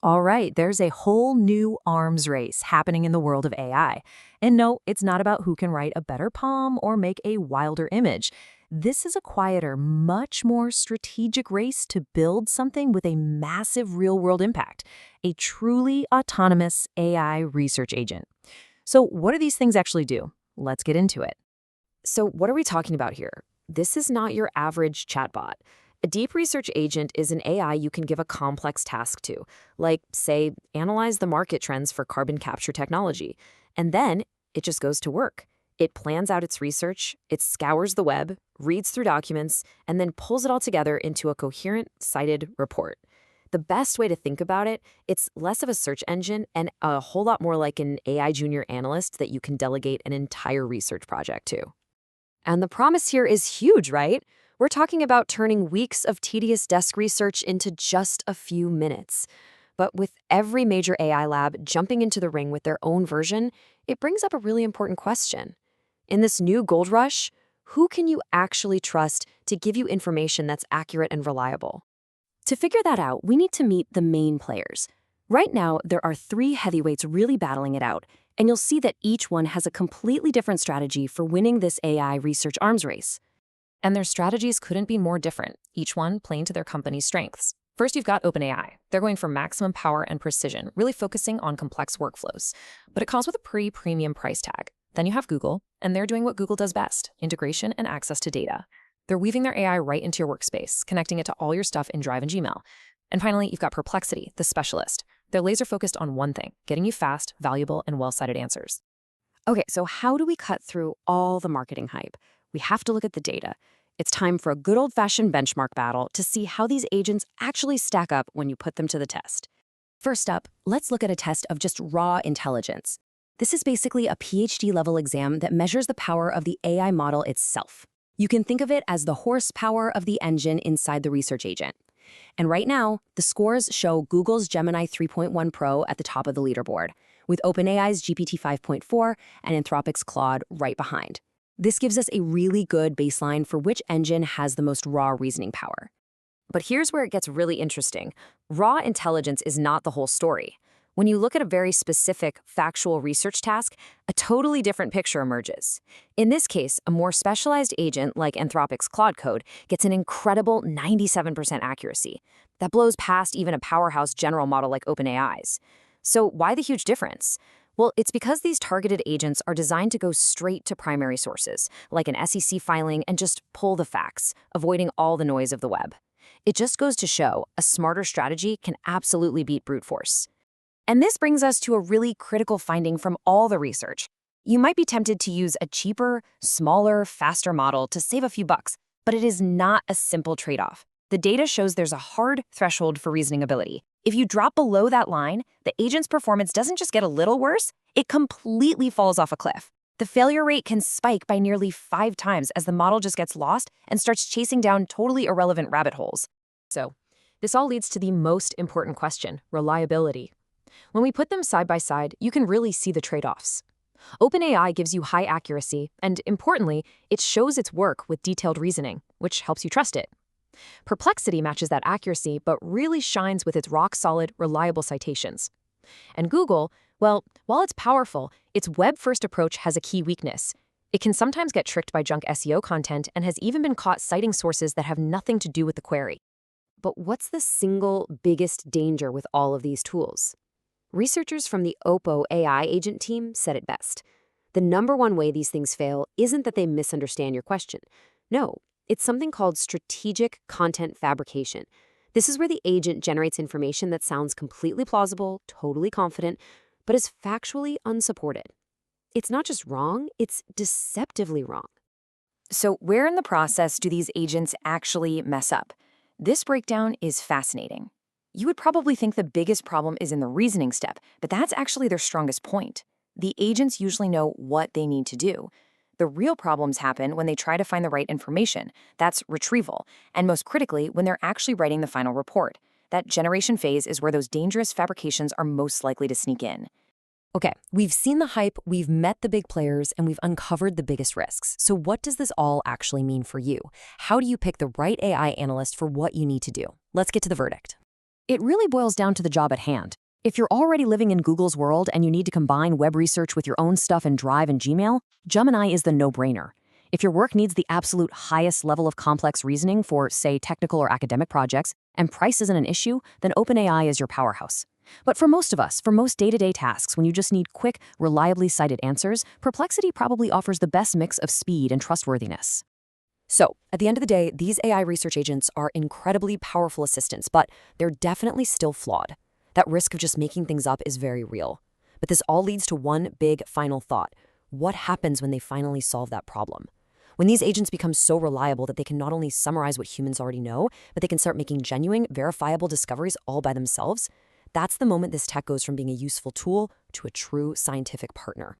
All right, there's a whole new arms race happening in the world of AI. And no, it's not about who can write a better poem or make a wilder image. This is a quieter, much more strategic race to build something with a massive real-world impact, a truly autonomous AI research agent. So what do these things actually do? Let's get into it. So what are we talking about here? This is not your average chatbot. A deep research agent is an AI you can give a complex task to, like, say, analyze the market trends for carbon capture technology. And then it just goes to work. It plans out its research, it scours the web, reads through documents, and then pulls it all together into a coherent, cited report. The best way to think about it, it's less of a search engine and a whole lot more like an AI junior analyst that you can delegate an entire research project to. And the promise here is huge, right? We're talking about turning weeks of tedious desk research into just a few minutes. But with every major AI lab jumping into the ring with their own version, it brings up a really important question. In this new gold rush, who can you actually trust to give you information that's accurate and reliable? To figure that out, we need to meet the main players. Right now, there are three heavyweights really battling it out, and you'll see that each one has a completely different strategy for winning this AI research arms race. And their strategies couldn't be more different, each one playing to their company's strengths. First, you've got OpenAI. They're going for maximum power and precision, really focusing on complex workflows. But it comes with a pretty premium price tag. Then you have Google, and they're doing what Google does best, integration and access to data. They're weaving their AI right into your workspace, connecting it to all your stuff in Drive and Gmail. And finally, you've got Perplexity, the specialist. They're laser-focused on one thing, getting you fast, valuable, and well-cited answers. Okay, so how do we cut through all the marketing hype? We have to look at the data. It's time for a good old-fashioned benchmark battle to see how these agents actually stack up when you put them to the test. First up, let's look at a test of just raw intelligence. This is basically a PhD-level exam that measures the power of the AI model itself. You can think of it as the horsepower of the engine inside the research agent. And right now, the scores show Google's Gemini 3.1 Pro at the top of the leaderboard, with OpenAI's GPT 5.4 and Anthropic's Claude right behind. This gives us a really good baseline for which engine has the most raw reasoning power. But here's where it gets really interesting. Raw intelligence is not the whole story. When you look at a very specific, factual research task, a totally different picture emerges. In this case, a more specialized agent like Anthropic's Claude Code gets an incredible 97% accuracy. That blows past even a powerhouse general model like OpenAI's. So why the huge difference? Well, it's because these targeted agents are designed to go straight to primary sources, like an SEC filing, and just pull the facts, avoiding all the noise of the web. It just goes to show a smarter strategy can absolutely beat brute force. And this brings us to a really critical finding from all the research. You might be tempted to use a cheaper, smaller, faster model to save a few bucks, but it is not a simple trade-off. The data shows there's a hard threshold for reasoning ability. If you drop below that line, the agent's performance doesn't just get a little worse, it completely falls off a cliff. The failure rate can spike by nearly 5 times as the model just gets lost and starts chasing down totally irrelevant rabbit holes. So, this all leads to the most important question, reliability. When we put them side by side, you can really see the trade-offs. OpenAI gives you high accuracy, and importantly, it shows its work with detailed reasoning, which helps you trust it. Perplexity matches that accuracy, but really shines with its rock-solid, reliable citations. And Google, well, while it's powerful, its web-first approach has a key weakness. It can sometimes get tricked by junk SEO content and has even been caught citing sources that have nothing to do with the query. But what's the single biggest danger with all of these tools? Researchers from the OpenAI agent team said it best. The number one way these things fail isn't that they misunderstand your question. No, it's something called strategic content fabrication. This is where the agent generates information that sounds completely plausible, totally confident, but is factually unsupported. It's not just wrong, it's deceptively wrong. So where in the process do these agents actually mess up? This breakdown is fascinating. You would probably think the biggest problem is in the reasoning step, but that's actually their strongest point. The agents usually know what they need to do. The real problems happen when they try to find the right information. That's retrieval. And most critically, when they're actually writing the final report. That generation phase is where those dangerous fabrications are most likely to sneak in. Okay, we've seen the hype, we've met the big players, and we've uncovered the biggest risks. So what does this all actually mean for you? How do you pick the right AI analyst for what you need to do? Let's get to the verdict. It really boils down to the job at hand. If you're already living in Google's world and you need to combine web research with your own stuff in Drive and Gmail, Gemini is the no-brainer. If your work needs the absolute highest level of complex reasoning for, say, technical or academic projects, and price isn't an issue, then OpenAI is your powerhouse. But for most of us, for most day-to-day tasks, when you just need quick, reliably cited answers, Perplexity probably offers the best mix of speed and trustworthiness. So, at the end of the day, these AI research agents are incredibly powerful assistants, but they're definitely still flawed. That risk of just making things up is very real. But this all leads to one big final thought. What happens when they finally solve that problem? When these agents become so reliable that they can not only summarize what humans already know, but they can start making genuine, verifiable discoveries all by themselves, that's the moment this tech goes from being a useful tool to a true scientific partner.